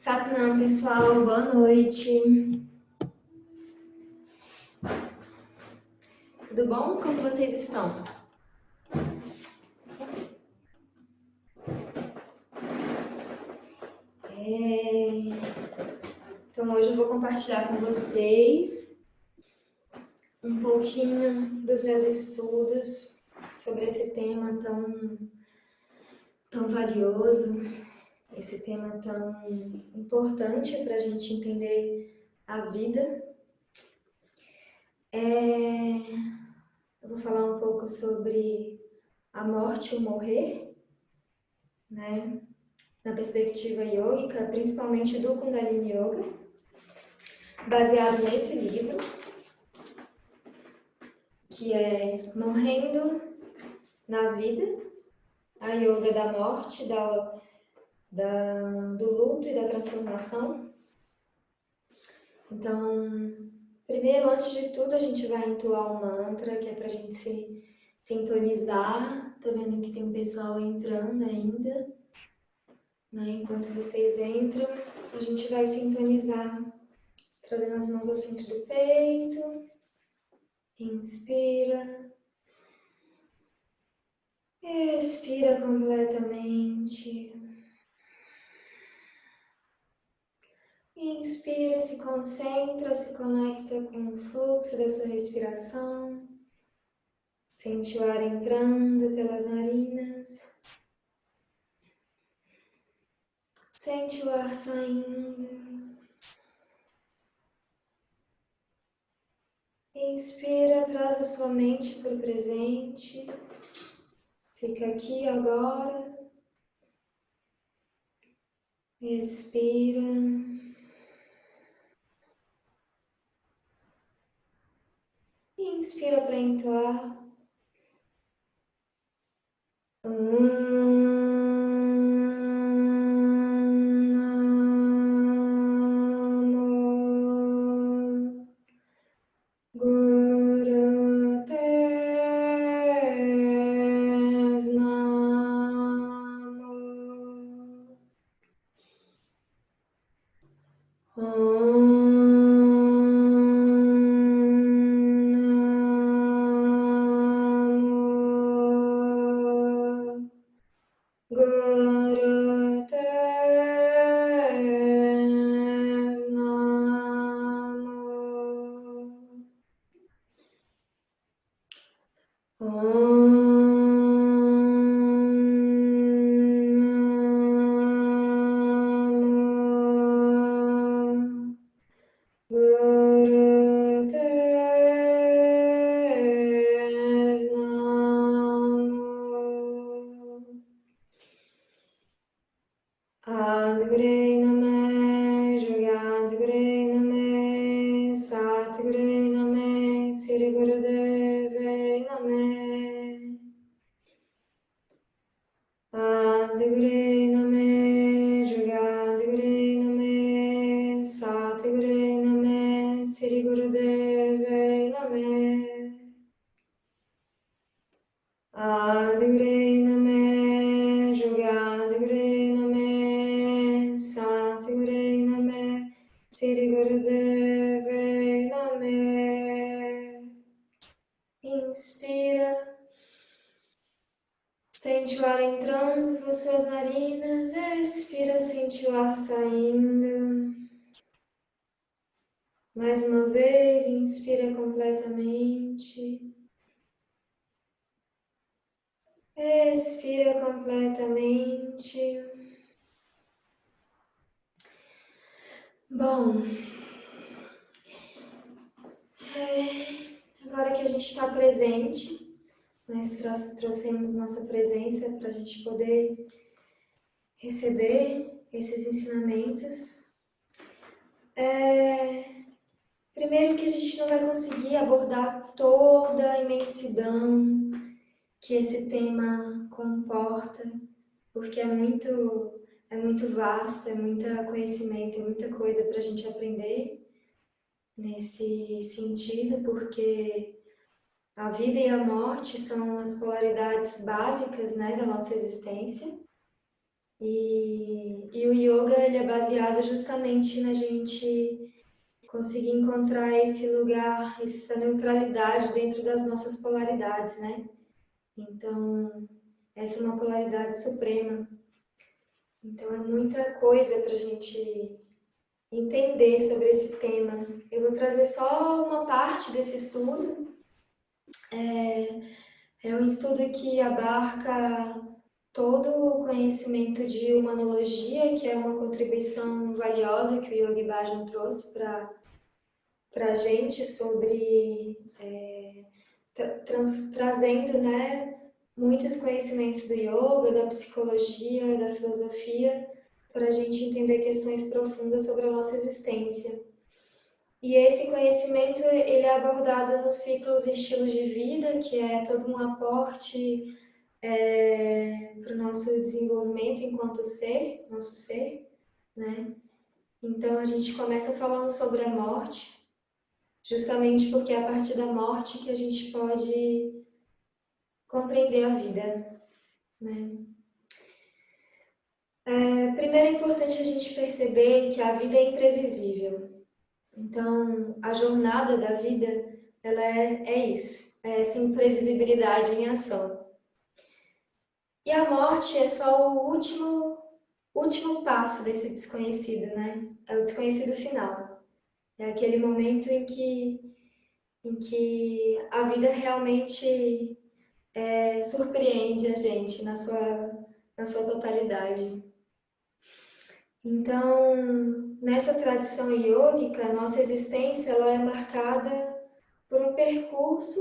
Satnam, pessoal, boa noite. Tudo bom? Como vocês estão? Então hoje eu vou compartilhar com vocês um pouquinho dos meus estudos sobre esse tema tão valioso, esse tema tão importante para a gente entender a vida. Eu vou falar um pouco sobre a morte e o morrer, né? Na perspectiva yógica, principalmente do Kundalini Yoga, baseado nesse livro, que é Morrendo na Vida, a Yoga da Morte, do luto e da transformação. Então, primeiro, antes de tudo, a gente vai entoar um mantra, que é para a gente se sintonizar. Tô vendo que tem um pessoal entrando ainda, né? Enquanto vocês entram, a gente vai sintonizar, trazendo as mãos ao centro do peito. Inspira. Expira completamente. Inspira, se concentra, se conecta com o fluxo da sua respiração. Sente o ar entrando pelas narinas. Sente o ar saindo. Inspira, traz a sua mente para o presente. Fica aqui agora. Expira. Inspira para entoar. Inspira. Sente o ar entrando por suas narinas. Expira, sente o ar saindo. Mais uma vez, inspira completamente. Expira completamente. Bom, agora que a gente está presente, nós trouxemos nossa presença para a gente poder receber esses ensinamentos. Primeiro que a gente não vai conseguir abordar toda a imensidão que esse tema comporta, porque é muito vasto, é muito conhecimento, é muita coisa para a gente aprender nesse sentido, porque a vida e a morte são as polaridades básicas, né, da nossa existência. E o yoga ele é baseado justamente na gente conseguir encontrar esse lugar, essa neutralidade dentro das nossas polaridades, né? Então, essa é uma polaridade suprema. Então, é muita coisa para a gente entender sobre esse tema. Eu vou trazer só uma parte desse estudo. É um estudo que abarca todo o conhecimento de humanologia, que é uma contribuição valiosa que o Yogi Bhajan trouxe para a gente sobre trazendo, né, muitos conhecimentos do yoga, da psicologia, da filosofia, para a gente entender questões profundas sobre a nossa existência. E esse conhecimento ele é abordado nos ciclos e estilos de vida, que é todo um aporte para o nosso desenvolvimento enquanto ser, nosso ser, né? Então a gente começa falando sobre a morte, justamente porque é a partir da morte que a gente pode compreender a vida, né? Primeiro é importante a gente perceber que a vida é imprevisível. Então, a jornada da vida, ela é isso, é essa imprevisibilidade em ação. E a morte é só o último passo desse desconhecido, né? É o desconhecido final. É aquele momento em que a vida realmente surpreende a gente na sua totalidade. Então, nessa tradição iógica, a nossa existência ela é marcada por um percurso,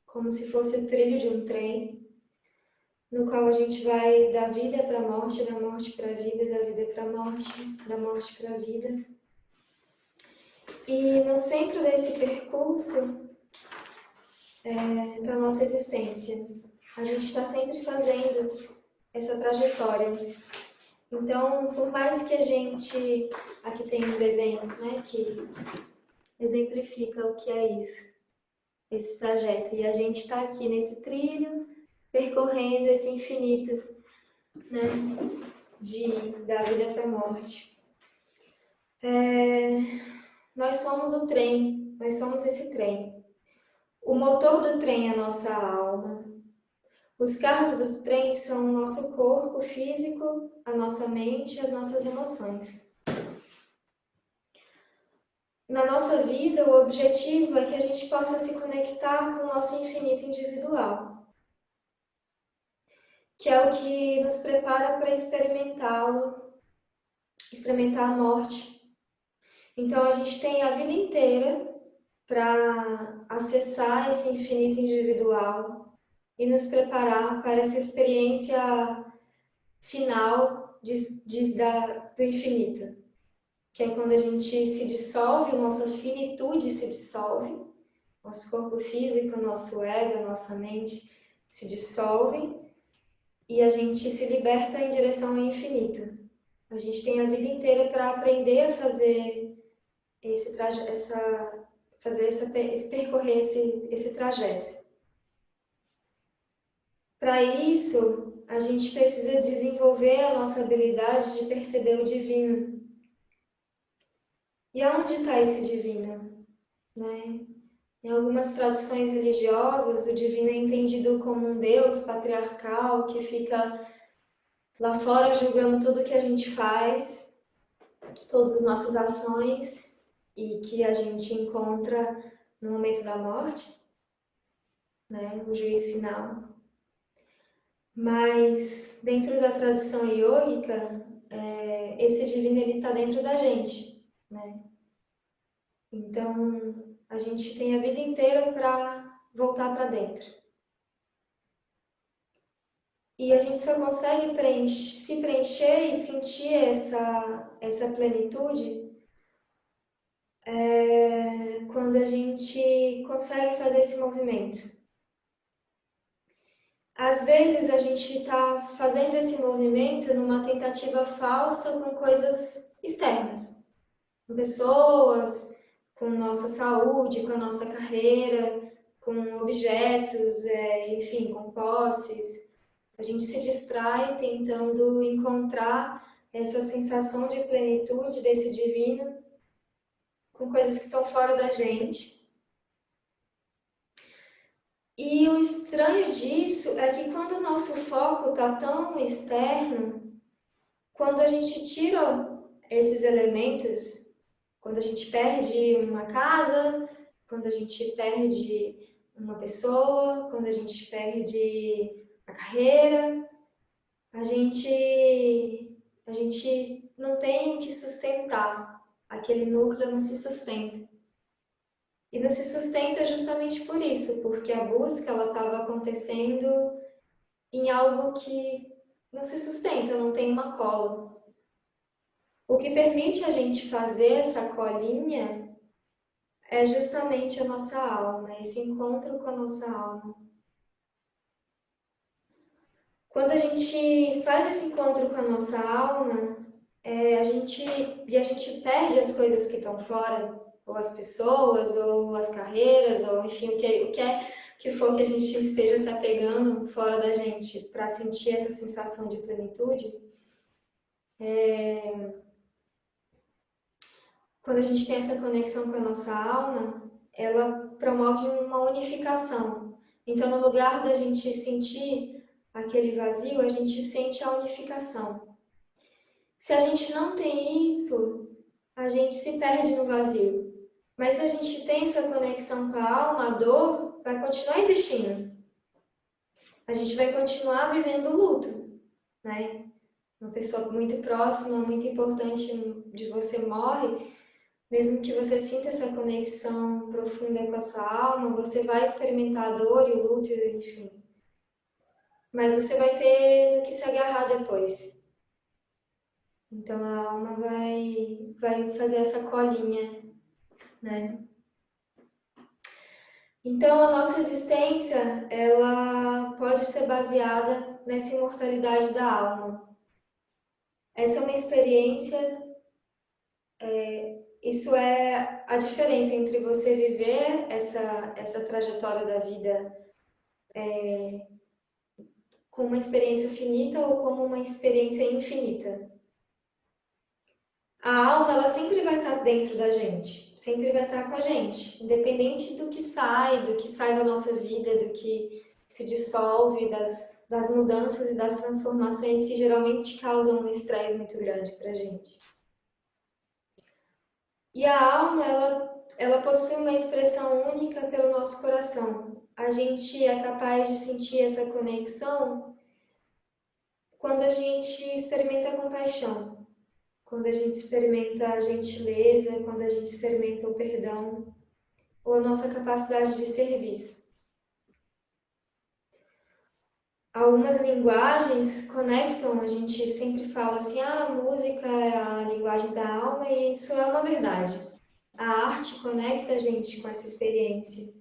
como se fosse o trilho de um trem, no qual a gente vai da vida para a morte, da morte para a vida, da vida para a morte, da morte para a vida. E no centro desse percurso está a nossa existência. A gente está sempre fazendo essa trajetória. Então, por mais que a gente... Aqui tem um desenho, né, que exemplifica o que é isso, esse trajeto. E a gente está aqui nesse trilho, percorrendo esse infinito, né, da vida para a morte. Nós somos o trem, nós somos esse trem. O motor do trem é a nossa alma. Os carros dos trens são o nosso corpo físico, a nossa mente e as nossas emoções. Na nossa vida, o objetivo é que a gente possa se conectar com o nosso infinito individual, que é o que nos prepara para experimentar a morte. Então, a gente tem a vida inteira para acessar esse infinito individual e nos preparar para essa experiência final do infinito, que é quando a gente se dissolve, nossa finitude se dissolve, nosso corpo físico, nosso ego, nossa mente se dissolvem e a gente se liberta em direção ao infinito. A gente tem a vida inteira para aprender a fazer percorrer esse trajeto. Para isso, a gente precisa desenvolver a nossa habilidade de perceber o divino. E aonde está esse divino? Né? Em algumas tradições religiosas, o divino é entendido como um Deus patriarcal que fica lá fora julgando tudo que a gente faz, todas as nossas ações, e que a gente encontra no momento da morte, né? O juiz final. Mas dentro da tradição iógica, esse divino ele está dentro da gente, né? Então a gente tem a vida inteira para voltar para dentro. E a gente só consegue se preencher e sentir essa plenitude quando a gente consegue fazer esse movimento. Às vezes a gente está fazendo esse movimento numa tentativa falsa com coisas externas, com pessoas, com nossa saúde, com a nossa carreira, com objetos, enfim, com posses. A gente se distrai tentando encontrar essa sensação de plenitude desse divino com coisas que estão fora da gente. E o estranho disso é que quando o nosso foco está tão externo, quando a gente tira esses elementos, quando a gente perde uma casa, quando a gente perde uma pessoa, quando a gente perde a carreira, a gente não tem o que sustentar. Aquele núcleo não se sustenta. E não se sustenta justamente por isso, porque a busca ela estava acontecendo em algo que não se sustenta, não tem uma cola. O que permite a gente fazer essa colinha é justamente a nossa alma, esse encontro com a nossa alma. Quando a gente faz esse encontro com a nossa alma, a gente perde as coisas que estão fora, ou as pessoas, ou as carreiras, ou enfim, que for que a gente esteja se apegando fora da gente para sentir essa sensação de plenitude. Quando a gente tem essa conexão com a nossa alma, ela promove uma unificação. Então, no lugar da gente sentir aquele vazio, a gente sente a unificação. Se a gente não tem isso, a gente se perde no vazio. Mas se a gente tem essa conexão com a alma, a dor vai continuar existindo. A gente vai continuar vivendo o luto, né? Uma pessoa muito próxima, muito importante de você morre, mesmo que você sinta essa conexão profunda com a sua alma, você vai experimentar a dor e o luto, enfim. Mas você vai ter no que se agarrar depois. Então a alma vai fazer essa colinha, né? Então a nossa existência, ela pode ser baseada nessa imortalidade da alma. Essa é uma experiência, isso é a diferença entre você viver essa trajetória da vida como uma experiência finita ou como uma experiência infinita. A alma, ela sempre vai estar dentro da gente, sempre vai estar com a gente, independente do que sai da nossa vida, do que se dissolve, das mudanças e das transformações que geralmente causam um estresse muito grande para a gente. E a alma, ela possui uma expressão única pelo nosso coração. A gente é capaz de sentir essa conexão quando a gente experimenta a compaixão, quando a gente experimenta a gentileza, quando a gente experimenta o perdão, ou a nossa capacidade de serviço. Algumas linguagens conectam, a gente sempre fala assim, a música é a linguagem da alma, e isso é uma verdade. A arte conecta a gente com essa experiência.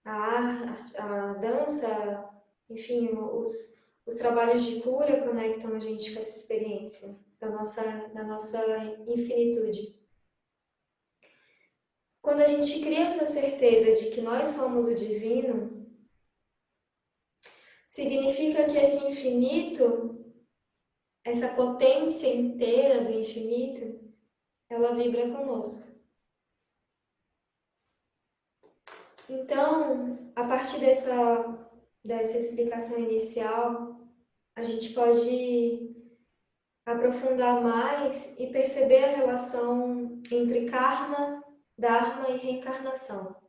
A dança, enfim, os trabalhos de cura conectam a gente com essa experiência da nossa infinitude. Quando a gente cria essa certeza de que nós somos o divino, significa que esse infinito, essa potência inteira do infinito, ela vibra conosco. Então, a partir dessa explicação inicial, a gente pode aprofundar mais e perceber a relação entre karma, dharma e reencarnação.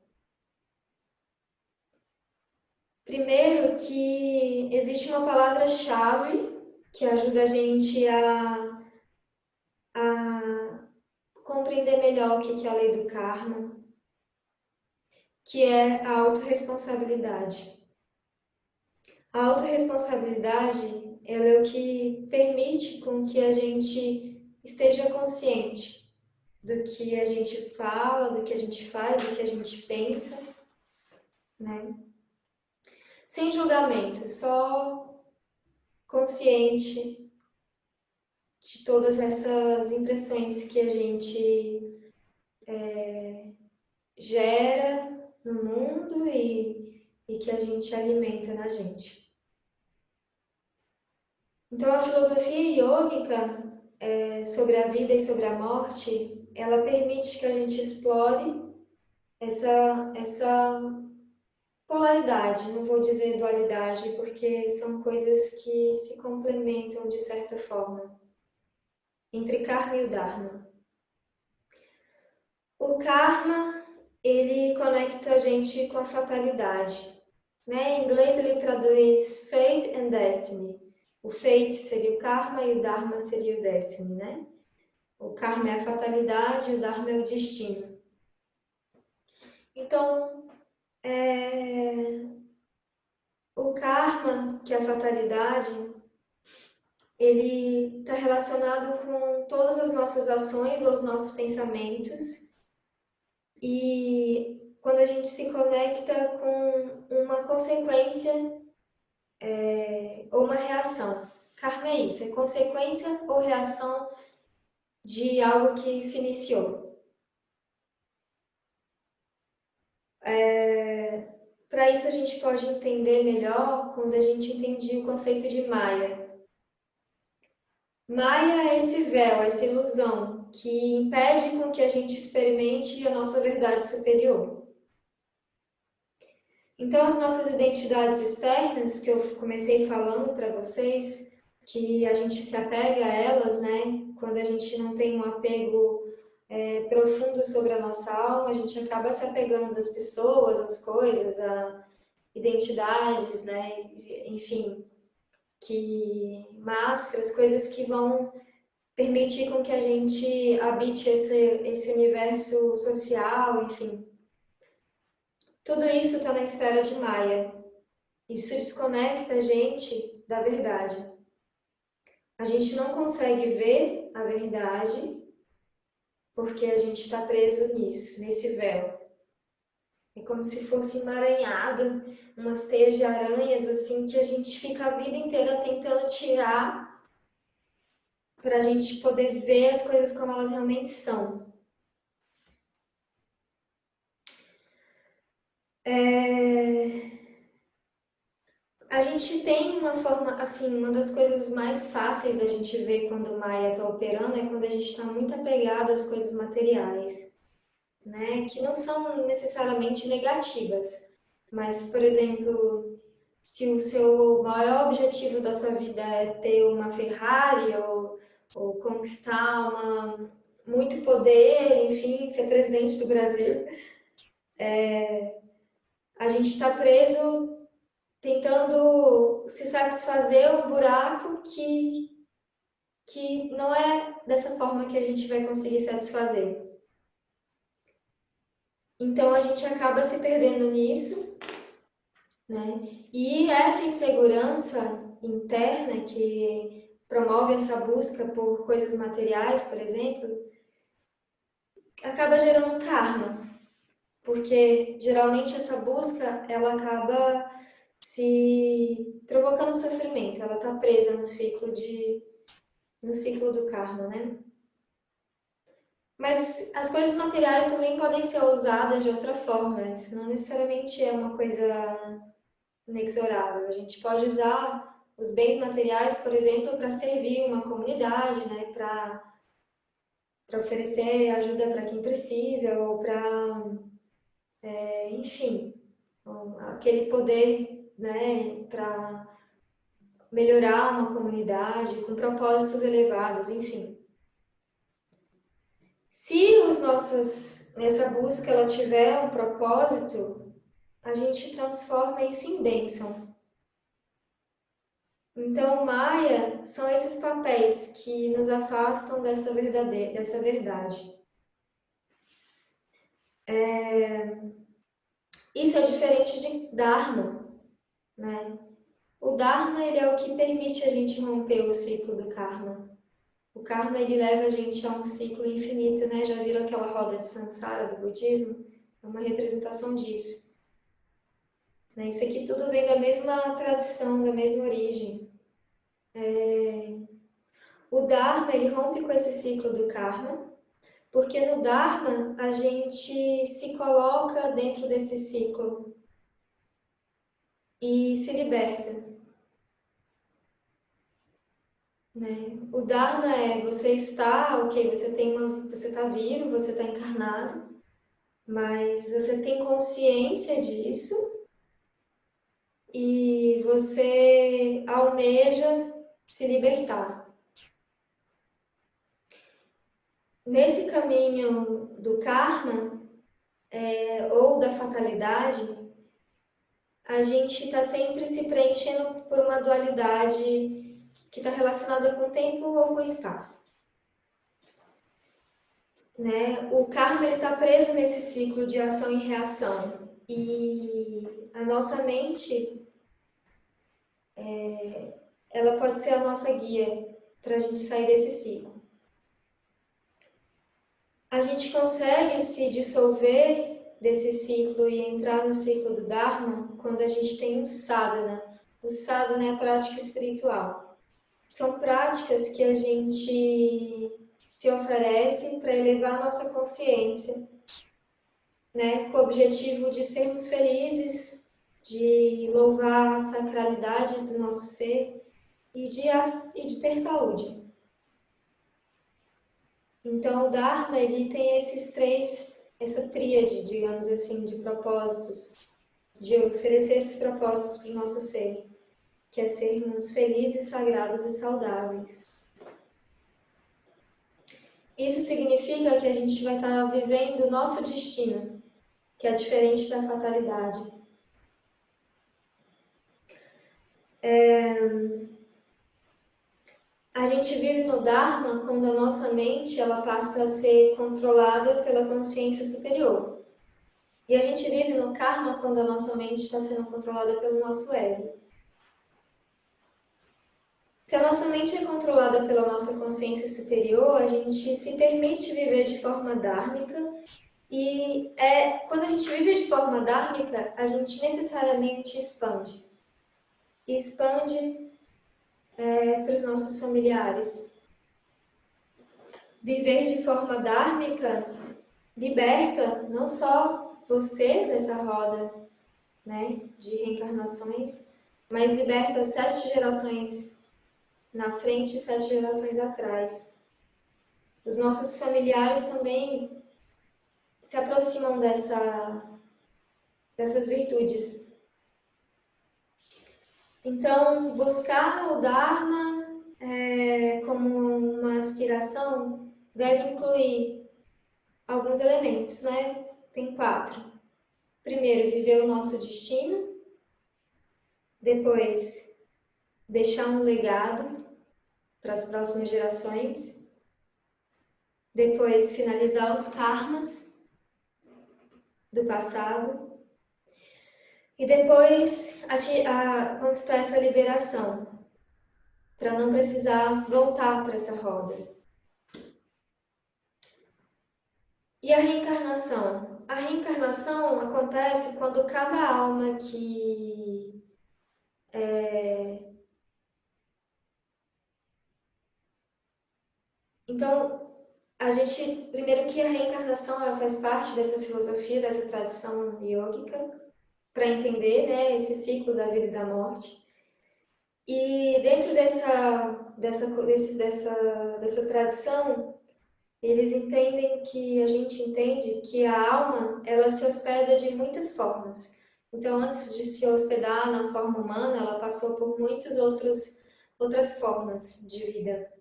Primeiro, que existe uma palavra-chave que ajuda a gente a compreender melhor o que é a lei do karma, que é a autorresponsabilidade. A autorresponsabilidade, ela é o que permite com que a gente esteja consciente do que a gente fala, do que a gente faz, do que a gente pensa, né? Sem julgamento, só consciente de todas essas impressões que a gente gera no mundo e que a gente alimenta na gente. Então, a filosofia yógica sobre a vida e sobre a morte, ela permite que a gente explore essa polaridade, não vou dizer dualidade, porque são coisas que se complementam de certa forma, entre karma e o dharma. O karma, ele conecta a gente com a fatalidade, né? Em inglês ele traduz fate and destiny. O fate seria o karma e o dharma seria o destiny, né? O karma é a fatalidade e o dharma é o destino. Então, o karma, que é a fatalidade, ele está relacionado com todas as nossas ações ou os nossos pensamentos. E quando a gente se conecta com uma consequência ou uma reação. Karma é isso, é consequência ou reação de algo que se iniciou. Para isso a gente pode entender melhor quando a gente entende o conceito de Maya. Maya é esse véu, essa ilusão que impede com que a gente experimente a nossa verdade superior. Então, as nossas identidades externas, que eu comecei falando para vocês, que a gente se apega a elas, né? Quando a gente não tem um apego profundo sobre a nossa alma, a gente acaba se apegando às pessoas, às coisas, a identidades, né? Enfim, que máscaras, coisas que vão permitir com que a gente habite esse universo social, enfim. Tudo isso está na esfera de Maia. Isso desconecta a gente da verdade. A gente não consegue ver a verdade porque a gente está preso nisso, nesse véu. É como se fosse emaranhado, umas teias de aranhas assim que a gente fica a vida inteira tentando tirar para a gente poder ver as coisas como elas realmente são. A gente tem uma forma, assim, uma das coisas mais fáceis da gente ver quando o Maia está operando é quando a gente está muito apegado às coisas materiais, né? Que não são necessariamente negativas, mas, por exemplo, se o seu maior objetivo da sua vida é ter uma Ferrari ou conquistar muito poder, enfim, ser presidente do Brasil, a gente está preso tentando se satisfazer um buraco que não é dessa forma que a gente vai conseguir satisfazer. Então a gente acaba se perdendo nisso, né? E essa insegurança interna que promove essa busca por coisas materiais, por exemplo, acaba gerando karma, porque geralmente essa busca ela acaba se provocando sofrimento, ela está presa no ciclo do karma, né? Mas as coisas materiais também podem ser usadas de outra forma, isso não necessariamente é uma coisa inexorável. A gente pode usar os bens materiais, por exemplo, para servir uma comunidade, né? Para oferecer ajuda para quem precisa, ou para, enfim, aquele poder, né? Para melhorar uma comunidade com propósitos elevados, enfim. Se essa busca ela tiver um propósito, a gente transforma isso em bênção. Então, Maia são esses papéis que nos afastam dessa verdade. Isso é diferente de Dharma, né? O Dharma ele é o que permite a gente romper o ciclo do karma. O karma ele leva a gente a um ciclo infinito, né? Já viram aquela roda de Sansara do budismo? É uma representação disso. Né? Isso aqui tudo vem da mesma tradição, da mesma origem. O Dharma ele rompe com esse ciclo do karma, porque no Dharma a gente se coloca dentro desse ciclo e se liberta. né? O Dharma é você está, ok, você está vivo, você está encarnado, mas você tem consciência disso e você almeja se libertar. Nesse caminho do karma, ou da fatalidade, a gente está sempre se preenchendo por uma dualidade que está relacionada com o tempo ou com o espaço. Né? O karma está preso nesse ciclo de ação e reação. E a nossa mente, ela pode ser a nossa guia para a gente sair desse ciclo. A gente consegue se dissolver desse ciclo e entrar no ciclo do Dharma quando a gente tem o sadhana. O sadhana é a prática espiritual. São práticas que a gente se oferece para elevar a nossa consciência, né, com o objetivo de sermos felizes, de louvar a sacralidade do nosso ser e de ter saúde. Então, o Dharma, ele tem essa tríade, digamos assim, de propósitos, de oferecer esses propósitos para o nosso ser, que é sermos felizes, sagrados e saudáveis. Isso significa que a gente vai estar vivendo o nosso destino, que é diferente da fatalidade. A gente vive no Dharma quando a nossa mente ela passa a ser controlada pela consciência superior. E a gente vive no Karma quando a nossa mente está sendo controlada pelo nosso ego. Se a nossa mente é controlada pela nossa consciência superior, a gente se permite viver de forma dármica. E quando a gente vive de forma dármica, a gente necessariamente expande. E expande para os nossos familiares. Viver de forma dármica liberta não só você dessa roda, né, de reencarnações, mas liberta 7 gerações na frente e 7 gerações atrás. Os nossos familiares também se aproximam dessas virtudes. Então, buscar o Dharma como uma aspiração deve incluir alguns elementos, né? Tem 4. Primeiro, viver o nosso destino. Depois, deixar um legado para as próximas gerações. Depois, finalizar os karmas do passado. E depois, conquistar essa liberação, para não precisar voltar para essa roda. E a reencarnação? A reencarnação acontece quando cada alma que Então, primeiro que a reencarnação ela faz parte dessa filosofia, dessa tradição yógica, para entender, né, esse ciclo da vida e da morte. E dentro dessa tradição, eles entendem que a gente entende que a alma ela se hospeda de muitas formas. Então, antes de se hospedar na forma humana, ela passou por muitas outras formas de vida.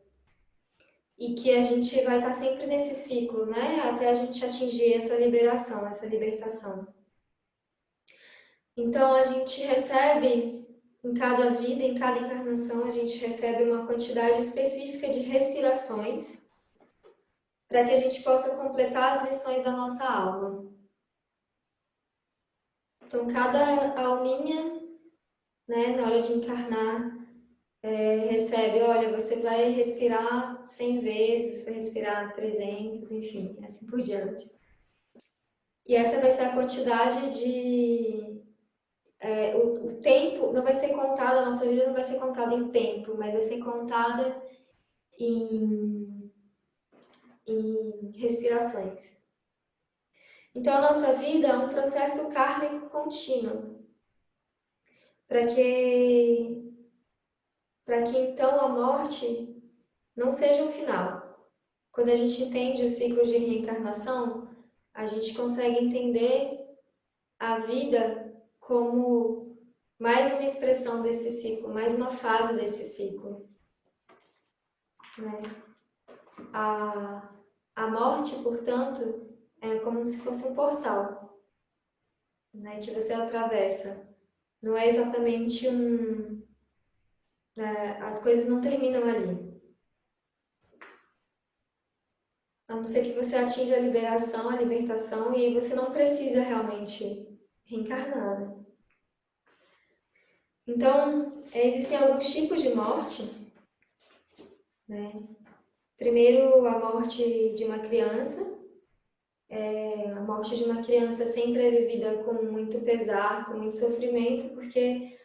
E que a gente vai estar sempre nesse ciclo, né? Até a gente atingir essa liberação, essa libertação. Então, a gente recebe, em cada vida, em cada encarnação, a gente recebe uma quantidade específica de respirações para que a gente possa completar as lições da nossa alma. Então, cada alminha, né, na hora de encarnar, recebe, olha, você vai respirar 100 vezes, vai respirar 300, enfim, assim por diante. E essa vai ser a quantidade de... o tempo não vai ser contado, a nossa vida não vai ser contada em tempo, mas vai ser contada em respirações. Então, a nossa vida é um processo kármico contínuo, para que para que então a morte não seja o final. Quando a gente entende o ciclo de reencarnação, a gente consegue entender a vida como mais uma expressão desse ciclo, mais uma fase desse ciclo, né? A morte, portanto, é como se fosse um portal, né, que você atravessa. Não é exatamente as coisas não terminam ali. A não ser que você atinja a liberação, a libertação, e aí você não precisa realmente reencarnar, né? Então, existem alguns tipos de morte, né? Primeiro, a morte de uma criança. A morte de uma criança sempre é vivida com muito pesar, com muito sofrimento, porque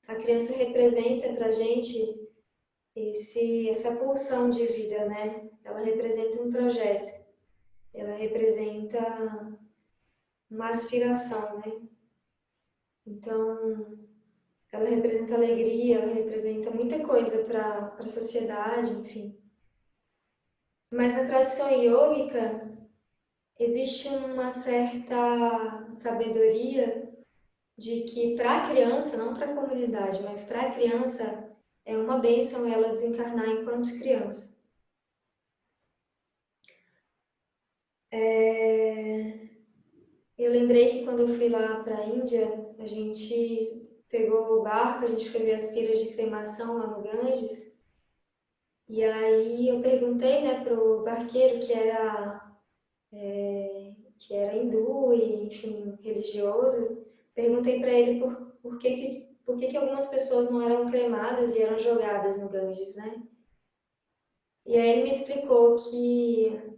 a criança representa para a gente essa pulsão de vida, né? Ela representa um projeto, ela representa uma aspiração, né? Então, ela representa alegria, ela representa muita coisa para a sociedade, enfim. Mas na tradição iógica, existe uma certa sabedoria de que para a criança, não para a comunidade, mas para a criança, é uma bênção ela desencarnar enquanto criança. Eu lembrei que quando eu fui lá para a Índia, a gente pegou o barco, a gente foi ver as pilhas de cremação lá no Ganges, e aí eu perguntei, né, pro barqueiro que era hindu e, enfim, religioso, perguntei para ele por que algumas pessoas não eram cremadas e eram jogadas no Ganges, né? E aí ele me explicou que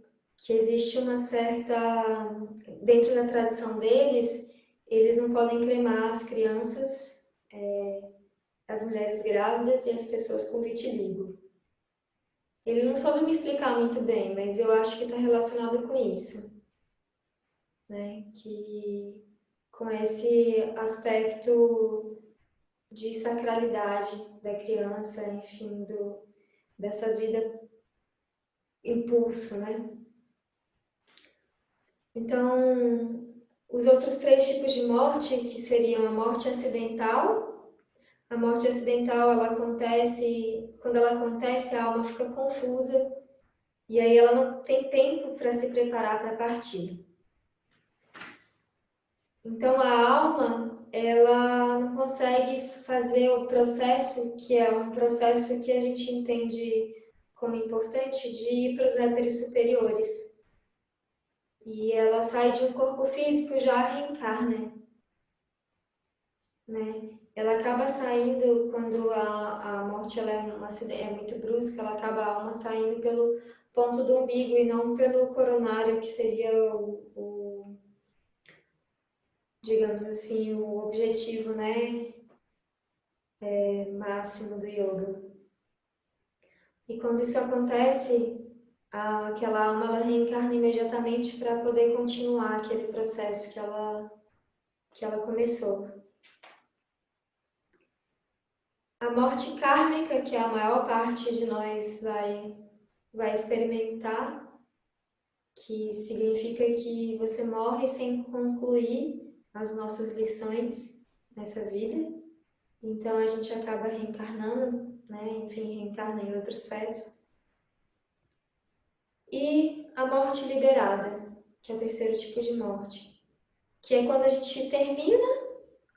existe uma certa... Dentro da tradição deles, eles não podem cremar as crianças, as mulheres grávidas e as pessoas com vitiligo. Ele não soube me explicar muito bem, mas eu acho que está relacionado com isso, né? Que com esse aspecto de sacralidade da criança, enfim, dessa vida impulso, né? Então, os outros três tipos de morte, que seriam a morte acidental. A morte acidental, quando ela acontece, a alma fica confusa e aí ela não tem tempo para se preparar para partir. Então, a alma, ela não consegue fazer o processo, que é um processo que a gente entende como importante, de ir para os éteres superiores. E ela sai de um corpo físico e já reencarna, né? Ela acaba saindo quando a morte ela é muito brusca, ela acaba a alma saindo pelo ponto do umbigo e não pelo coronário, que seria digamos assim, o objetivo, né, máximo do yoga. E quando isso acontece, aquela alma ela reencarna imediatamente para poder continuar aquele processo que ela começou. A morte kármica, que a maior parte de nós vai experimentar, que significa que você morre sem concluir as nossas lições nessa vida. Então a gente acaba reencarnando, né? Enfim, reencarna em outros fetos. E a morte liberada, que é o terceiro tipo de morte, que é quando a gente termina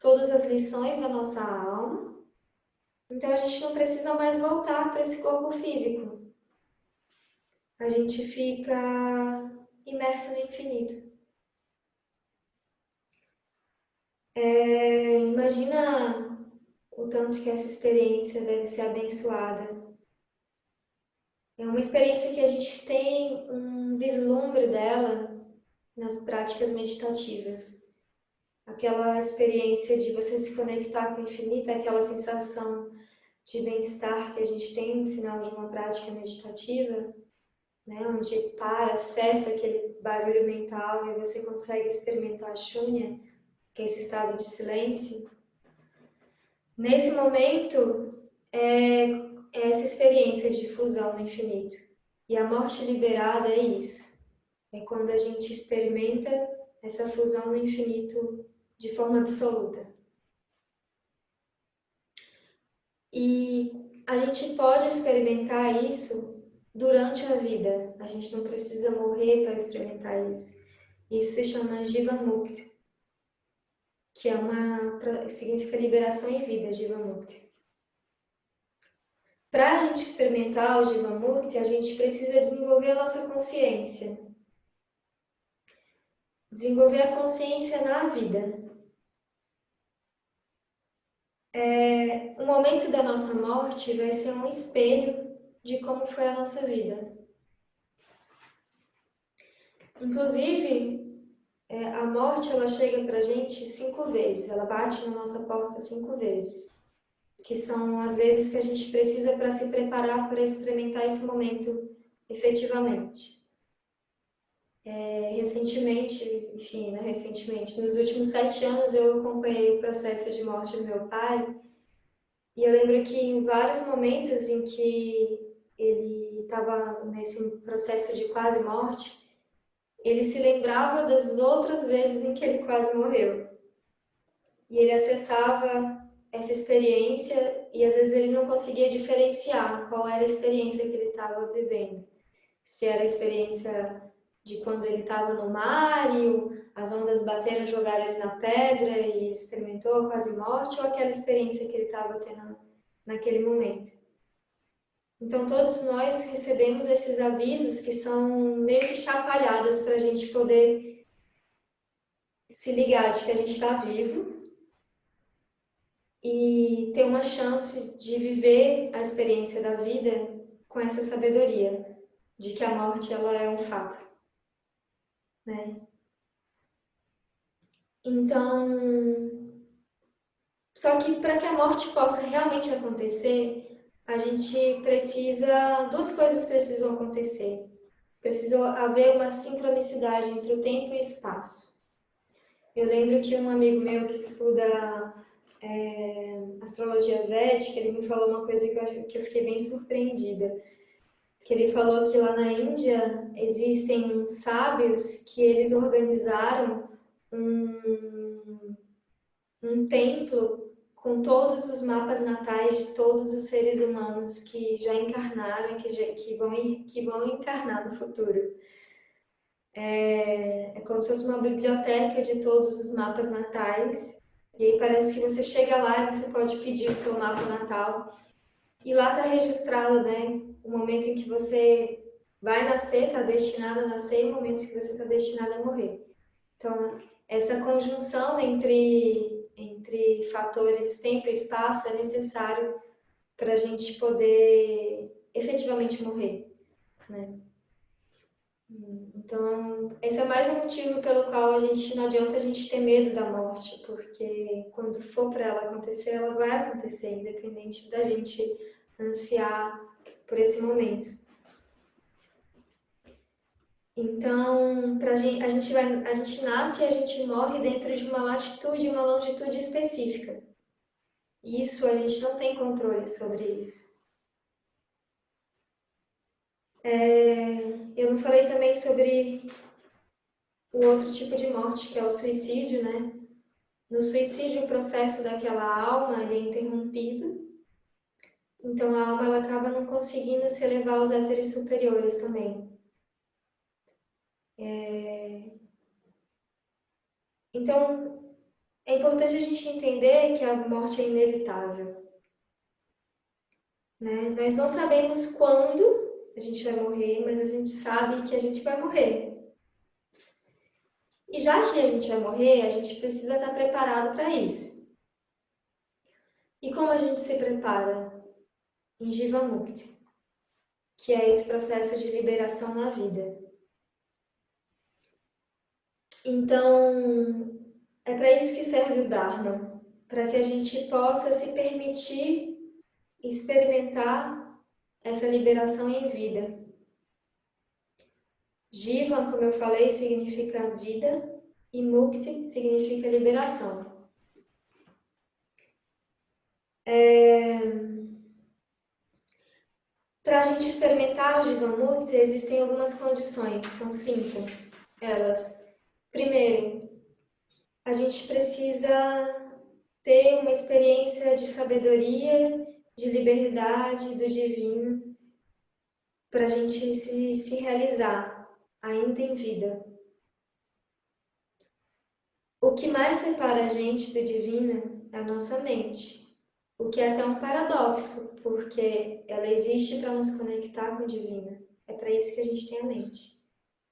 todas as lições da nossa alma, então a gente não precisa mais voltar para esse corpo físico. A gente fica imerso no infinito. Imagina o tanto que essa experiência deve ser abençoada. É uma experiência que a gente tem um vislumbre dela nas práticas meditativas. Aquela experiência de você se conectar com o infinito, aquela sensação de bem-estar que a gente tem no final de uma prática meditativa, né, onde para, cessa aquele barulho mental e você consegue experimentar a Shunya, que é esse estado de silêncio. Nesse momento, é essa experiência de fusão no infinito. E a morte liberada é isso. É quando a gente experimenta essa fusão no infinito de forma absoluta. E a gente pode experimentar isso durante a vida. A gente não precisa morrer para experimentar isso. Isso se chama Jiva Mukti, que significa liberação em vida, Jiva Mukti. Para a gente experimentar o Jiva Mukti, a gente precisa desenvolver a nossa consciência. Desenvolver a consciência na vida. O momento da nossa morte vai ser um espelho de como foi a nossa vida. Inclusive, a morte ela chega para a gente 5 vezes, ela bate na nossa porta 5 vezes, que são as vezes que a gente precisa para se preparar para experimentar esse momento efetivamente. Recentemente, nos últimos 7 anos eu acompanhei o processo de morte do meu pai, e eu lembro que em vários momentos em que ele estava nesse processo de quase morte, ele se lembrava das outras vezes em que ele quase morreu. E ele acessava essa experiência e às vezes ele não conseguia diferenciar qual era a experiência que ele estava vivendo. Se era a experiência de quando ele estava no mar e as ondas bateram, jogaram ele na pedra e ele experimentou a quase morte, ou aquela experiência que ele estava tendo naquele momento. Então todos nós recebemos esses avisos que são meio que chacoalhadas para a gente poder se ligar de que a gente está vivo e ter uma chance de viver a experiência da vida com essa sabedoria de que a morte ela é um fato, né? Então, só que para que a morte possa realmente acontecer, a gente precisa, duas coisas precisam acontecer. Precisa haver uma sincronicidade entre o tempo e o espaço. Eu lembro que um amigo meu que estuda astrologia védica, ele me falou uma coisa que eu fiquei bem surpreendida. Que ele falou que lá na Índia existem sábios que eles organizaram um templo com todos os mapas natais de todos os seres humanos que já encarnaram e que vão encarnar no futuro. É como se fosse uma biblioteca de todos os mapas natais. E aí parece que você chega lá e você pode pedir o seu mapa natal. E lá está registrado, né? O momento em que você vai nascer, está destinado a nascer, e o momento em que você está destinado a morrer. Então, essa conjunção entre fatores tempo e espaço é necessário para a gente poder efetivamente morrer, né? Então, esse é mais um motivo pelo qual não adianta a gente ter medo da morte, porque quando for para ela acontecer, ela vai acontecer, independente da gente ansiar por esse momento. Então, a gente nasce e a gente morre dentro de uma latitude e uma longitude específica. Isso, a gente não tem controle sobre isso. Eu não falei também sobre o outro tipo de morte, que é o suicídio, né? No suicídio, o processo daquela alma ele é interrompido, então a alma ela acaba não conseguindo se elevar aos éteres superiores também. Então, é importante a gente entender que a morte é inevitável, né? Nós não sabemos quando a gente vai morrer, mas a gente sabe que a gente vai morrer. E já que a gente vai morrer, a gente precisa estar preparado para isso. E como a gente se prepara? Em Jiva Mukti, que é esse processo de liberação na vida. Então, é para isso que serve o Dharma, para que a gente possa se permitir experimentar essa liberação em vida. Jiva, como eu falei, significa vida e Mukti significa liberação. Para a gente experimentar o Jivamukti, existem algumas condições, são 5 elas. Primeiro, a gente precisa ter uma experiência de sabedoria, de liberdade do divino, para a gente se realizar, ainda em vida. O que mais separa a gente do divino é a nossa mente, o que é até um paradoxo, porque ela existe para nos conectar com o divino. É para isso que a gente tem a mente,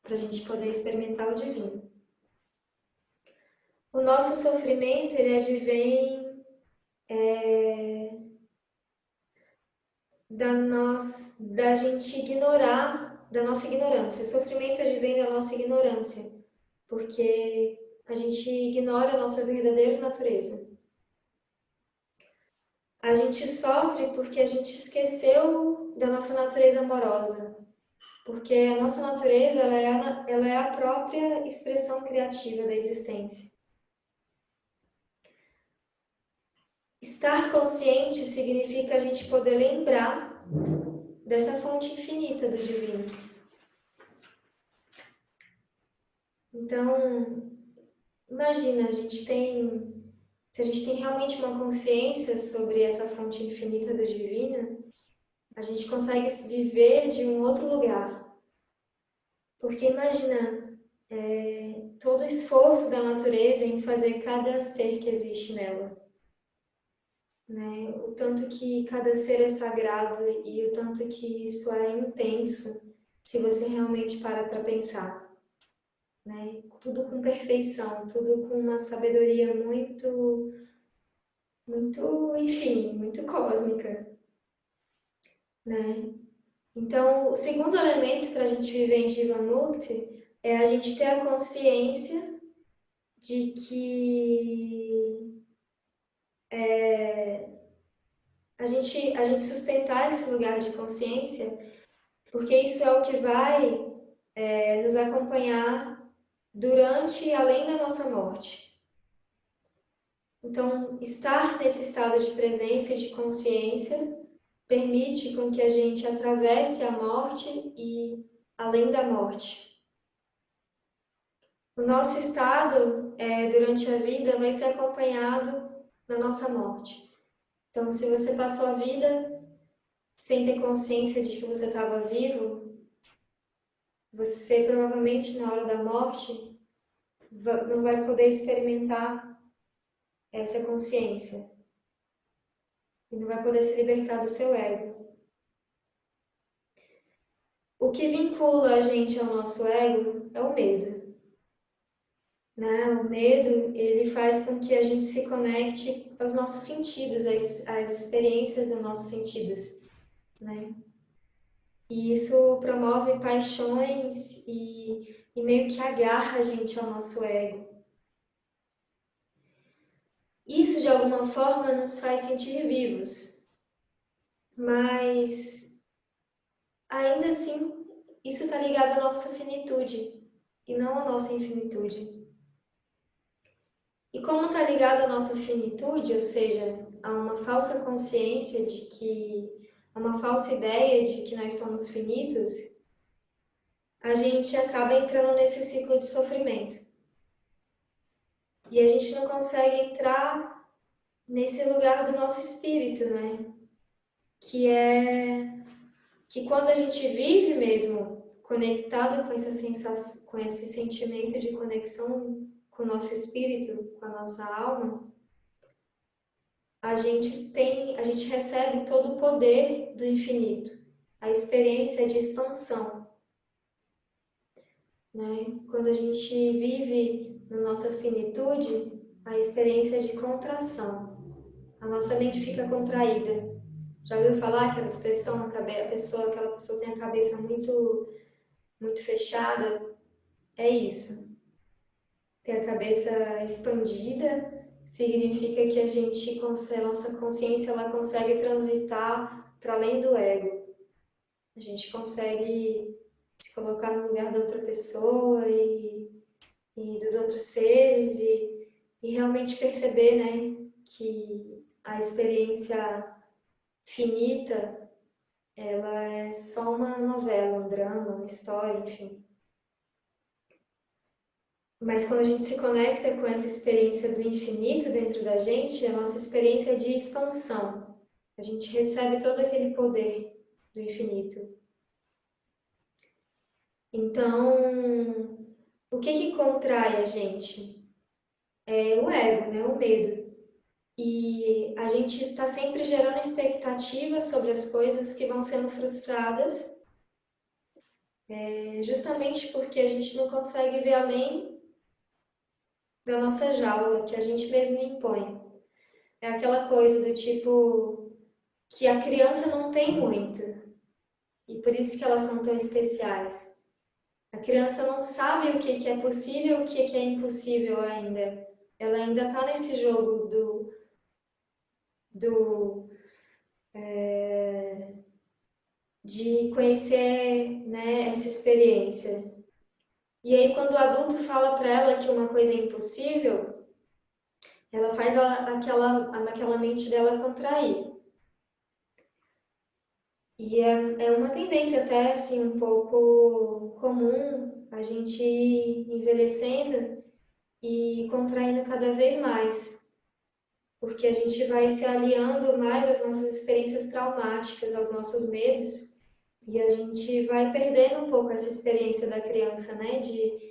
para a gente poder experimentar o divino. O nosso sofrimento, ele advém da gente ignorar, da nossa ignorância. O sofrimento advém da nossa ignorância, porque a gente ignora a nossa verdadeira natureza. A gente sofre porque a gente esqueceu da nossa natureza amorosa, porque a nossa natureza ela é a própria expressão criativa da existência. Estar consciente significa a gente poder lembrar dessa fonte infinita do divino. Então, imagina, se a gente tem realmente uma consciência sobre essa fonte infinita do divino, a gente consegue viver de um outro lugar. Porque imagina, todo o esforço da natureza em fazer cada ser que existe nela. Né? O tanto que cada ser é sagrado e o tanto que isso é intenso, se você realmente para pensar. Né? Tudo com perfeição, tudo com uma sabedoria enfim, muito cósmica. Né? Então, o segundo elemento para a gente viver em Jivamukti é a gente ter a consciência de que a gente sustentar esse lugar de consciência, porque isso é o que vai nos acompanhar durante e além da nossa morte. Então, estar nesse estado de presença e de consciência permite com que a gente atravesse a morte e além da morte. O nosso estado durante a vida vai ser acompanhado na nossa morte. Então, se você passou a vida sem ter consciência de que você estava vivo, você provavelmente na hora da morte não vai poder experimentar essa consciência e não vai poder se libertar do seu ego. O que vincula a gente ao nosso ego é o medo. Né? O medo, ele faz com que a gente se conecte aos nossos sentidos, às experiências dos nossos sentidos, né? E isso promove paixões e meio que agarra a gente ao nosso ego. Isso, de alguma forma, nos faz sentir vivos, mas ainda assim, isso está ligado à nossa finitude e não à nossa infinitude. E como está ligado à nossa finitude, ou seja, a uma falsa consciência de que, a uma falsa ideia de que nós somos finitos, a gente acaba entrando nesse ciclo de sofrimento. E a gente não consegue entrar nesse lugar do nosso espírito, né? Que é que quando a gente vive mesmo conectado com essa sensação, com esse sentimento de conexão com o nosso espírito, com a nossa alma, a gente recebe todo o poder do infinito, a experiência de expansão, né? Quando a gente vive na nossa finitude, a experiência de contração, a nossa mente fica contraída. Já ouviu falar aquela expressão, aquela pessoa tem a cabeça muito fechada? É isso. Ter a cabeça expandida significa que a nossa consciência ela consegue transitar para além do ego. A gente consegue se colocar no lugar da outra pessoa e dos outros seres e realmente perceber, né, que a experiência finita ela é só uma novela, um drama, uma história, enfim. Mas quando a gente se conecta com essa experiência do infinito dentro da gente, a nossa experiência é de expansão. A gente recebe todo aquele poder do infinito. Então, o que que contrai a gente? É o ego, né? O medo. E a gente está sempre gerando expectativas sobre as coisas que vão sendo frustradas, justamente porque a gente não consegue ver além da nossa jaula, que a gente mesmo impõe. É aquela coisa do tipo que a criança não tem muito, e por isso que elas são tão especiais. A criança não sabe o que que é possível e o que que é impossível ainda. Ela ainda está nesse jogo do de conhecer, né, essa experiência. E aí, quando o adulto fala para ela que uma coisa é impossível, ela faz aquela mente dela contrair. E é uma tendência até, assim, um pouco comum a gente ir envelhecendo e contraindo cada vez mais, porque a gente vai se aliando mais às nossas experiências traumáticas, aos nossos medos, e a gente vai perdendo um pouco essa experiência da criança, né,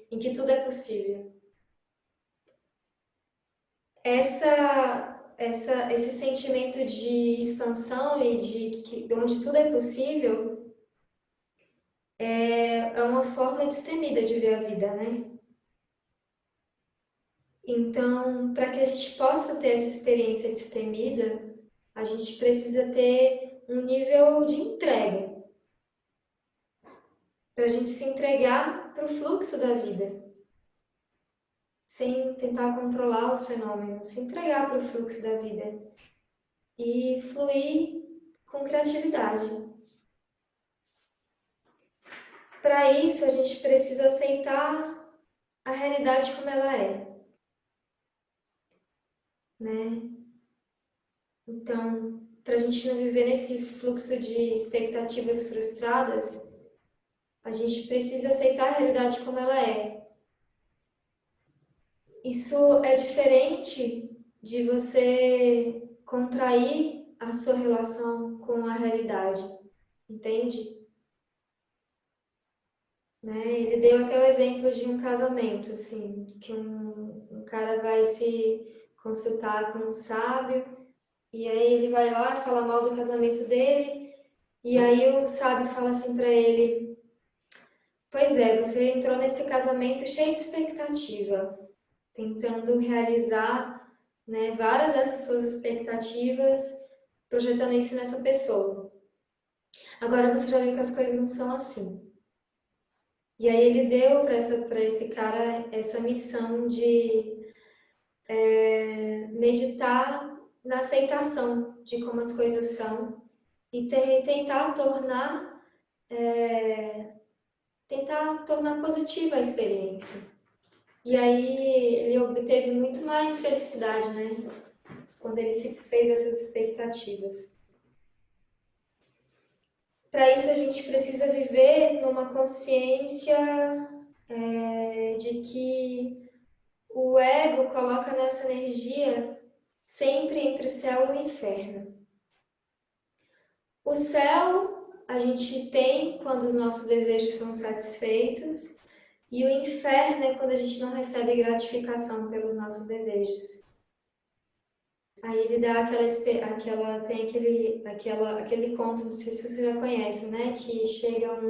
em que tudo é possível. Esse sentimento de expansão e de onde tudo é possível é uma forma destemida de ver a vida, né? Então, para que a gente possa ter essa experiência destemida, a gente precisa ter um nível de entrega, para a gente se entregar para o fluxo da vida, sem tentar controlar os fenômenos, se entregar para o fluxo da vida e fluir com criatividade. Para isso, a gente precisa aceitar a realidade como ela é, né? Então, para a gente não viver nesse fluxo de expectativas frustradas, a gente precisa aceitar a realidade como ela é. Isso é diferente de você contrair a sua relação com a realidade, entende? Né? Ele deu aquele exemplo de um casamento, assim, que um cara vai se consultar com um sábio, e aí ele vai lá falar mal do casamento dele, e aí o sábio fala assim para ele: pois é, você entrou nesse casamento cheio de expectativa, tentando realizar, né, várias dessas suas expectativas, projetando isso nessa pessoa. Agora você já viu que as coisas não são assim. E aí ele deu para esse cara essa missão de meditar na aceitação de como as coisas são e tentar tornar positiva a experiência. E aí ele obteve muito mais felicidade, né? Quando ele se desfez dessas expectativas. Para isso a gente precisa viver numa consciência de que o ego coloca nessa energia sempre entre o céu e o inferno. O céu a gente tem quando os nossos desejos são satisfeitos, e o inferno é quando a gente não recebe gratificação pelos nossos desejos. Aí ele dá aquele conto, não sei se você já conhece, né? Que chega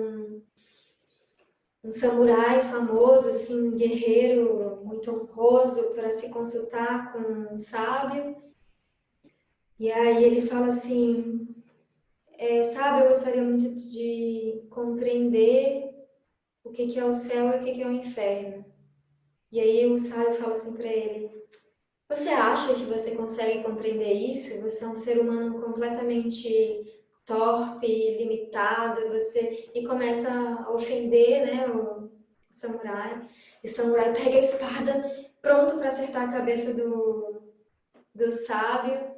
um samurai famoso, assim, um guerreiro muito honroso para se consultar com um sábio. E aí ele fala assim, sábio, eu gostaria muito de compreender o que que é o céu e o que que é o inferno. E aí o sábio fala assim para ele: você acha que você consegue compreender isso? Você é um ser humano completamente torpe, limitado, e começa a ofender, né, o samurai. E o samurai pega a espada, pronto para acertar a cabeça do sábio.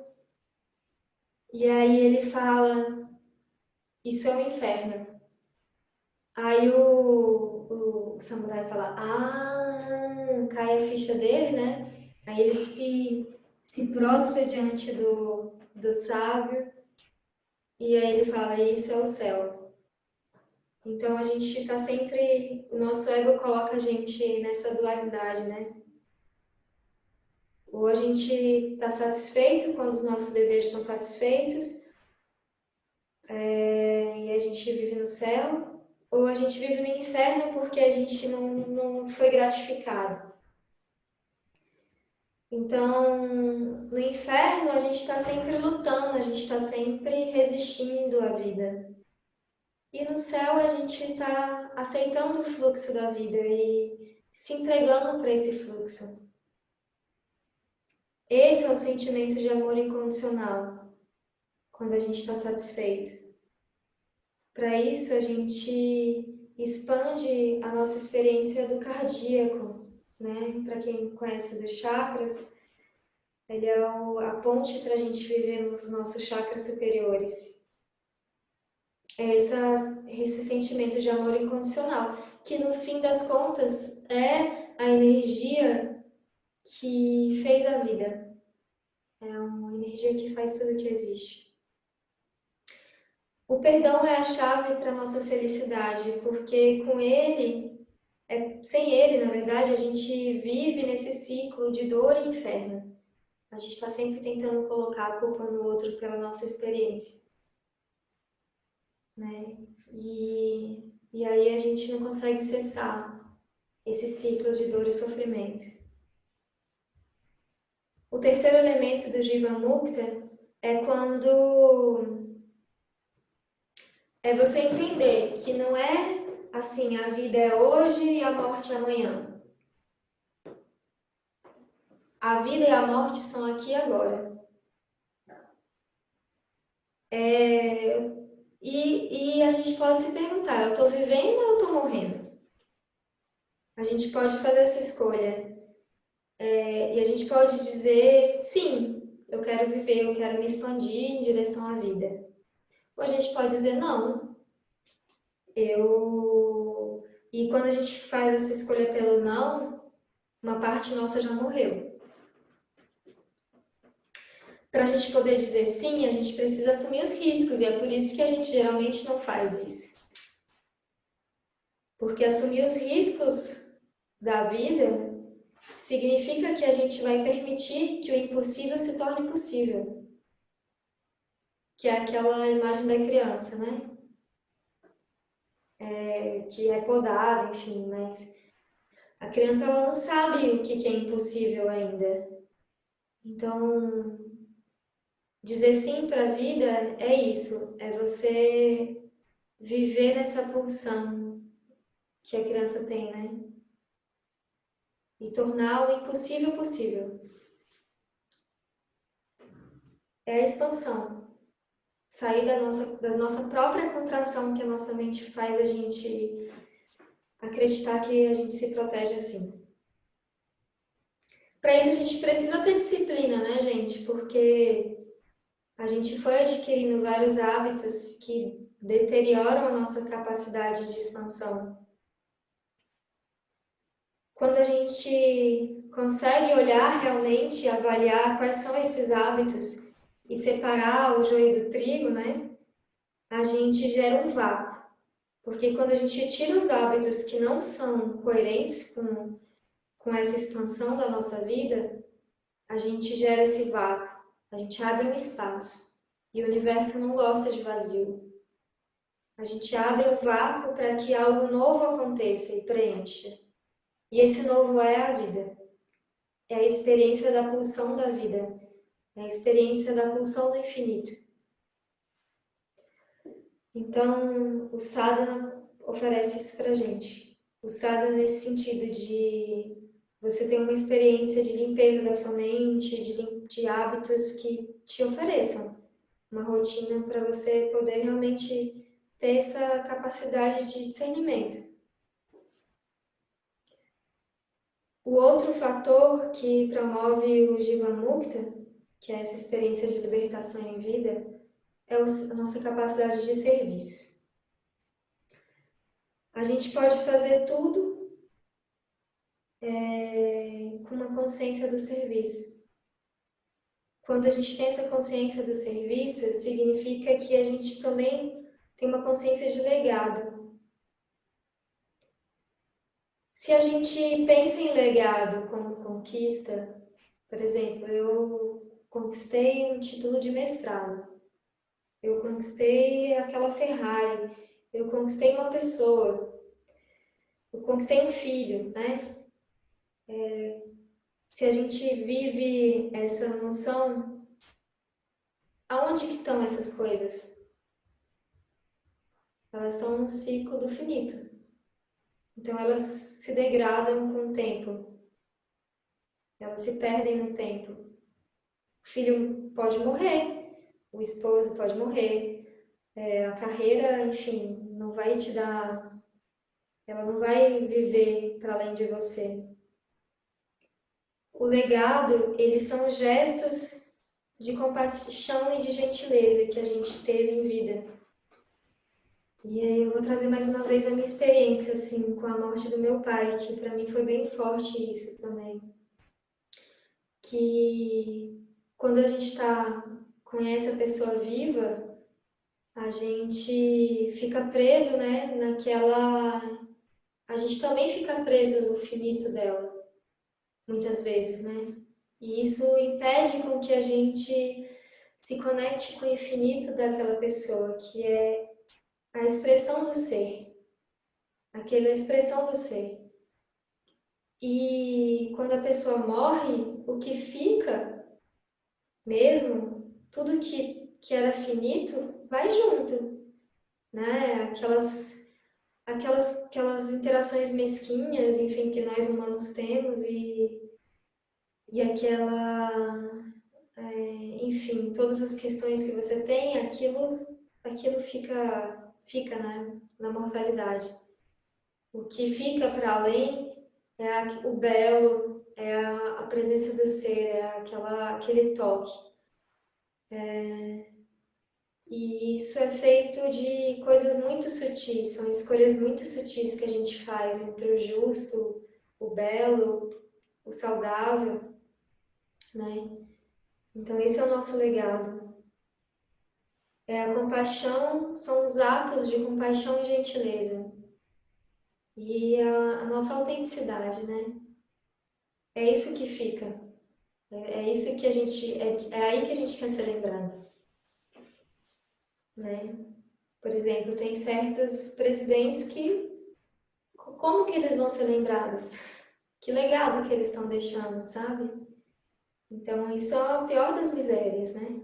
E aí ele fala: isso é o inferno. Aí o samurai fala, cai a ficha dele, né? Aí ele se prostra diante do sábio e aí ele fala, isso é o céu. Então a gente está sempre, o nosso ego coloca a gente nessa dualidade, né? Ou a gente está satisfeito quando os nossos desejos são satisfeitos, e a gente vive no céu, ou a gente vive no inferno porque a gente não foi gratificado. Então, no inferno a gente está sempre lutando, a gente está sempre resistindo à vida. E no céu a gente está aceitando o fluxo da vida e se entregando para esse fluxo. Esse é o sentimento de amor incondicional, quando a gente está satisfeito. Para isso, a gente expande a nossa experiência do cardíaco, né? Para quem conhece dos chakras, ele é a ponte para a gente viver nos nossos chakras superiores. É esse sentimento de amor incondicional, que no fim das contas é a energia que fez a vida. É uma energia que faz tudo que existe. O perdão é a chave para a nossa felicidade, porque com ele, sem ele, na verdade, a gente vive nesse ciclo de dor e inferno. A gente está sempre tentando colocar a culpa no outro pela nossa experiência, né? E aí a gente não consegue cessar esse ciclo de dor e sofrimento. O terceiro elemento do Jiva Mukta é quando é você entender que não é assim, a vida é hoje e a morte é amanhã. A vida e a morte são aqui e agora. E a gente pode se perguntar, eu estou vivendo ou eu estou morrendo? A gente pode fazer essa escolha. E a gente pode dizer, sim, eu quero viver, eu quero me expandir em direção à vida. Ou a gente pode dizer, não, eu... E quando a gente faz essa escolha pelo não, uma parte nossa já morreu. Para a gente poder dizer sim, a gente precisa assumir os riscos, e é por isso que a gente geralmente não faz isso. Porque assumir os riscos da vida significa que a gente vai permitir que o impossível se torne possível. Que é aquela imagem da criança, né? Que é podada, enfim, mas a criança ela não sabe o que é impossível ainda. Então, dizer sim para a vida é isso, é você viver nessa pulsão que a criança tem, né? E tornar o impossível possível. É a expansão. Sair da nossa própria contração que a nossa mente faz a gente acreditar que a gente se protege assim. Para isso a gente precisa ter disciplina, né, gente? Porque a gente foi adquirindo vários hábitos que deterioram a nossa capacidade de expansão. Quando a gente consegue olhar realmente e avaliar quais são esses hábitos e separar o joio do trigo, né? A gente gera um vácuo. Porque quando a gente tira os hábitos que não são coerentes com essa expansão da nossa vida, a gente gera esse vácuo, a gente abre um espaço. E o universo não gosta de vazio. A gente abre um vácuo para que algo novo aconteça e preencha. E esse novo é a vida. É a experiência da pulsão da vida. É a experiência da pulsão do infinito. Então, o sadhana oferece isso para a gente. O sadhana nesse sentido de você ter uma experiência de limpeza da sua mente, de hábitos que te ofereçam uma rotina para você poder realmente ter essa capacidade de discernimento. O outro fator que promove o Jiva Mukta, que é essa experiência de libertação em vida, é a nossa capacidade de serviço. A gente pode fazer tudo com uma consciência do serviço. Quando a gente tem essa consciência do serviço, significa que a gente também tem uma consciência de legado. Se a gente pensa em legado como conquista, por exemplo, eu conquistei um título de mestrado, eu conquistei aquela Ferrari, eu conquistei uma pessoa, eu conquistei um filho, né? Se a gente vive essa noção, aonde que estão essas coisas? Elas estão no ciclo do finito. Então elas se degradam com o tempo, elas se perdem no tempo. O filho pode morrer, o esposo pode morrer, a carreira, enfim, não vai te dar, ela não vai viver para além de você. O legado, eles são gestos de compaixão e de gentileza que a gente teve em vida. E aí eu vou trazer mais uma vez a minha experiência, assim, com a morte do meu pai, que para mim foi bem forte isso também. Que quando a gente conhece a pessoa viva, a gente fica preso, né, a gente também fica preso no finito dela, muitas vezes, né? E isso impede com que a gente se conecte com o infinito daquela pessoa, que é a expressão do ser, aquela expressão do ser. E quando a pessoa morre, o que fica mesmo, tudo que era finito, vai junto, né? Aquelas interações mesquinhas, enfim, que nós humanos temos e enfim, todas as questões que você tem, aquilo fica, né, na mortalidade. O que fica para além é o belo, é a presença do ser, é aquele toque. E isso é feito de coisas muito sutis, são escolhas muito sutis que a gente faz entre o justo, o belo, o saudável, né? Então esse é o nosso legado. A compaixão, são os atos de compaixão e gentileza. E a nossa autenticidade, né? É isso que fica. É isso que é aí que a gente quer ser lembrado, né? Por exemplo, tem certos presidentes que, como que eles vão ser lembrados? Que legado que eles estão deixando, sabe? Então, isso é a pior das misérias, né?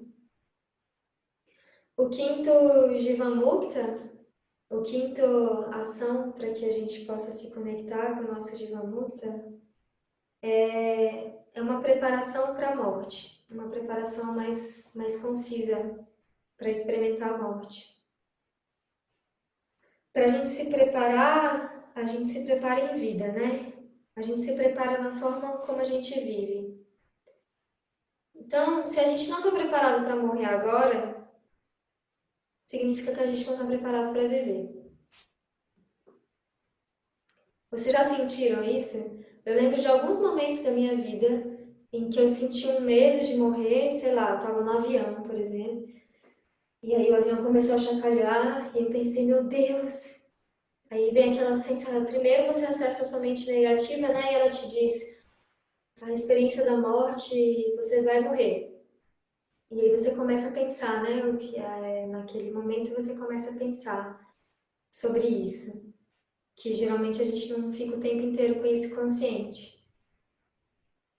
O quinto Jivamukta, o quinto ação para que a gente possa se conectar com o nosso Jivamukta é uma preparação para a morte, uma preparação mais concisa para experimentar a morte. Para a gente se preparar, a gente se prepara em vida, né? A gente se prepara na forma como a gente vive. Então, se a gente não está preparado para morrer agora, significa que a gente não está preparado para viver. Vocês já sentiram isso? Eu lembro de alguns momentos da minha vida em que eu senti um medo de morrer, sei lá, eu estava no avião, por exemplo, e aí o avião começou a chacoalhar e eu pensei, meu Deus. Aí vem aquela sensação, primeiro você acessa a sua mente negativa, né, e ela te diz, a experiência da morte, você vai morrer. E aí você começa a pensar, né, o que naquele momento você começa a pensar sobre isso, que geralmente a gente não fica o tempo inteiro com isso consciente.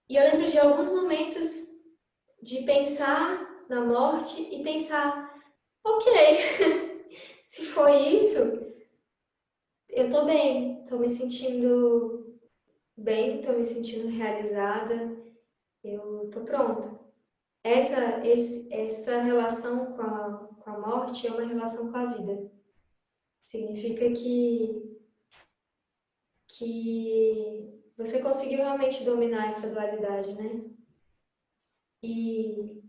E eu lembro de alguns momentos de pensar na morte e pensar, ok, se foi isso, eu tô bem, tô me sentindo bem, tô me sentindo realizada, eu tô pronto. Essa relação com a morte é uma relação com a vida. Significa que você conseguiu realmente dominar essa dualidade, né? E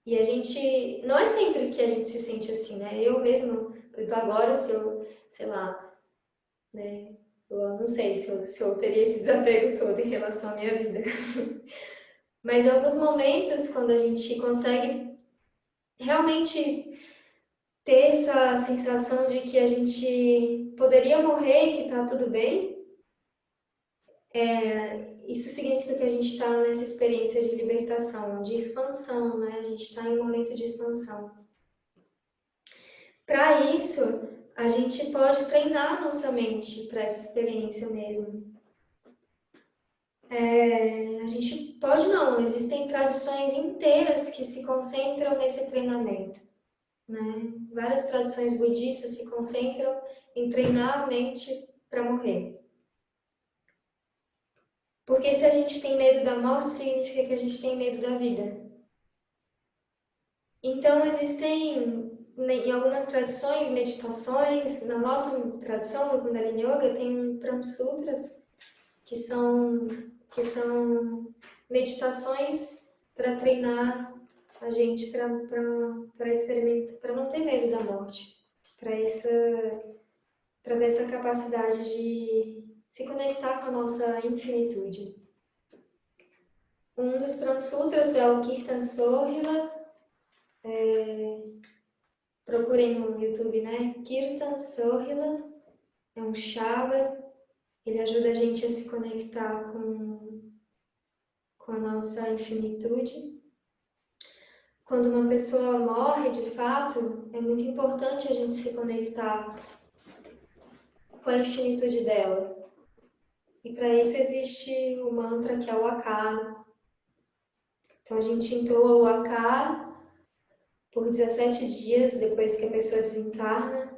E a gente, não é sempre que a gente se sente assim, né? Eu mesmo, por exemplo, agora, se eu, sei lá, né? Eu não sei se eu teria esse desapego todo em relação à minha vida. Mas em alguns momentos, quando a gente consegue realmente ter essa sensação de que a gente poderia morrer e que tá tudo bem, isso significa que a gente está nessa experiência de libertação, de expansão, né? A gente está em um momento de expansão. Para isso, a gente pode treinar nossa mente para essa experiência mesmo. A gente pode não, existem tradições inteiras que se concentram nesse treinamento, né? Várias tradições budistas se concentram em treinar a mente para morrer. Porque se a gente tem medo da morte, significa que a gente tem medo da vida. Então, existem, em algumas tradições, meditações, na nossa tradição, no Kundalini Yoga, tem Brahma Sutras, que são meditações para treinar a gente para experimentar, para não ter medo da morte, para ter essa capacidade de se conectar com a nossa infinitude. Um dos Pranasutras é o Kirtan Sohila, procurem no YouTube, né? Kirtan Sohila, é um Shabad, ele ajuda a gente a se conectar com a nossa infinitude. Quando uma pessoa morre, de fato, é muito importante a gente se conectar com a infinitude dela. E para isso existe o mantra que é o Akar. Então a gente entoa o Akar por 17 dias depois que a pessoa desencarna,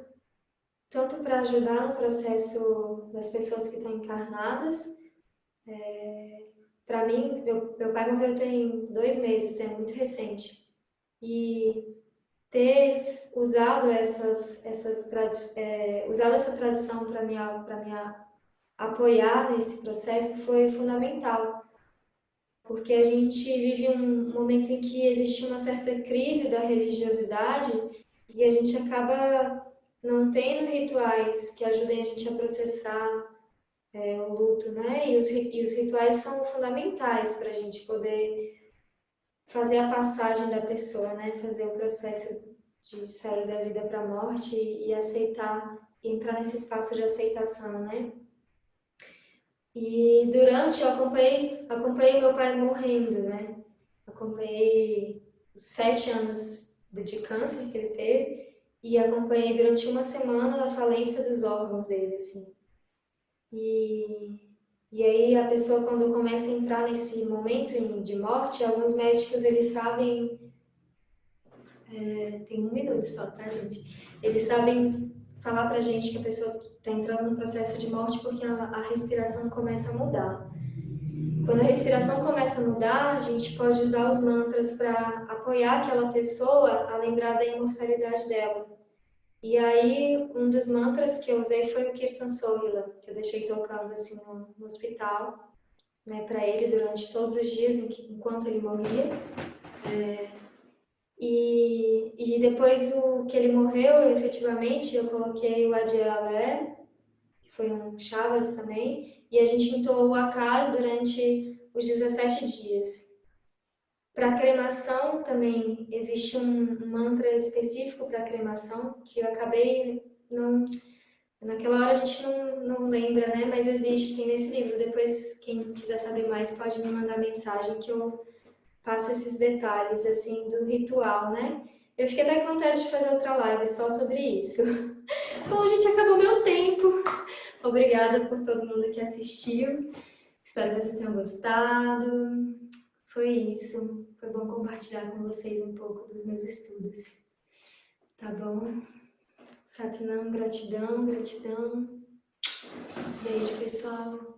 tanto para ajudar no processo das pessoas que estão encarnadas. Para mim, meu pai morreu tem 2 meses, é muito recente. E ter usado usado essa tradição para me apoiar nesse processo foi fundamental, porque a gente vive um momento em que existe uma certa crise da religiosidade e a gente acaba não tendo rituais que ajudem a gente a processar o luto, né? E os rituais são fundamentais para a gente poder fazer a passagem da pessoa, né? Fazer o processo de sair da vida para a morte e aceitar, e entrar nesse espaço de aceitação, né? E eu acompanhei meu pai morrendo, né? Acompanhei os 7 anos de câncer que ele teve e acompanhei durante uma semana a falência dos órgãos dele, assim. E aí a pessoa, quando começa a entrar nesse momento de morte, alguns médicos, eles sabem, tem 1 minuto só, tá, gente? Eles sabem falar pra gente que a pessoa está entrando no processo de morte porque a respiração começa a mudar. Quando a respiração começa a mudar, a gente pode usar os mantras para apoiar aquela pessoa a lembrar da imortalidade dela. E aí, um dos mantras que eu usei foi o Kirtan Sohila, que eu deixei tocando assim no hospital, né, para ele durante todos os dias enquanto ele morria. E depois que ele morreu, efetivamente, eu coloquei o Adyalé, que foi um Shabbat também, e a gente entoou o Akar durante os 17 dias. Para a cremação também existe um mantra específico para a cremação, que eu acabei não... Naquela hora a gente não lembra, né? Mas existe, tem nesse livro. Depois, quem quiser saber mais, pode me mandar mensagem que eu passo esses detalhes, assim, do ritual, né? Eu fiquei até com vontade de fazer outra live só sobre isso. Bom, gente, acabou meu tempo. Obrigada por todo mundo que assistiu. Espero que vocês tenham gostado. Foi isso. Foi bom compartilhar com vocês um pouco dos meus estudos. Tá bom? Satnam, gratidão, gratidão. Beijo, pessoal.